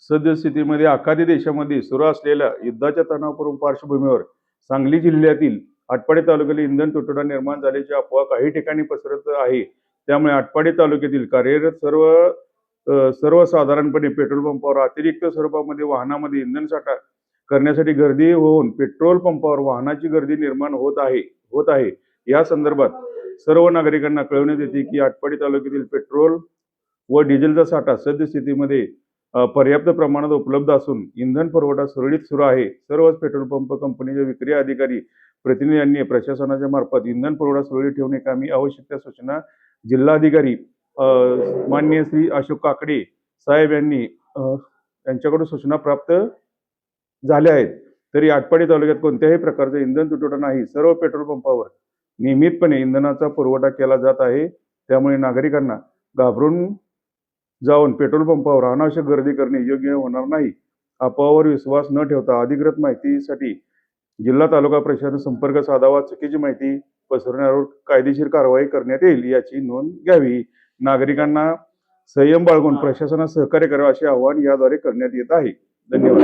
सद्यस्थितीमध्ये आखाती देशामध्ये सुरू असलेल्या युद्धाच्या तणावपूर्ण पार्श्वभूमीवर सांगली जिल्ह्यातील आटपाडी तालुक्यातील इंधन तुटवडा निर्माण झाल्याची अफवा काही ठिकाणी पसरत आहे। त्यामुळे आटपाडी तालुक्यातील कार्यरत सर्वसाधारणपणे पेट्रोल पंपावर अतिरिक्त स्वरूपामध्ये वाहनामध्ये इंधन साठा करण्यासाठी गर्दी होऊन पेट्रोल पंपावर वाहनाची गर्दी निर्माण होत आहे। या संदर्भात सर्व नागरिकांना कळवण्यात येते की आटपाडी तालुक्यातील पेट्रोल व डिझेलचा साठा सद्यस्थितीमध्ये पर्याप्त प्रमाणात उपलब्ध असून इंधन पुरवठा सुरळीत सुरू आहे। सर्वच पेट्रोल पंप कंपनीचे विक्री अधिकारी प्रतिनिधींनी प्रशासनाच्या मार्फत इंधन पुरवठा सुरळीत ठेवण्याची आवश्यक त्या सूचना जिल्हाधिकारी माननीय श्री अशोक काकडे साहेब यांच्याकडून सूचना प्राप्त झाल्या आहेत। तरी आटपाडी तालुक्यात कोणत्याही प्रकारचा इंधन तुटवडा नाही। सर्व पेट्रोल पंपावर नियमितपणे इंधनाचा पुरवठा केला जात आहे। त्यामुळे नागरिकांना घाबरून जाऊन पेट्रोल पंपावर अनावश्यक गर्दी करणे योग्य होणार नाही। अफवावर विश्वास न ठेवता अधिकृत माहितीसाठी जिल्हा तालुका प्रशासन संपर्क साधावा। चुकीची माहिती पसरवण्यावर कायदेशीर कारवाई करण्यात येईल याची नोंद घ्यावी। नागरिकांना संयम बाळगून प्रशासनास सहकार्य करावे असे आवाहन याद्वारे करण्यात येत आहे। धन्यवाद।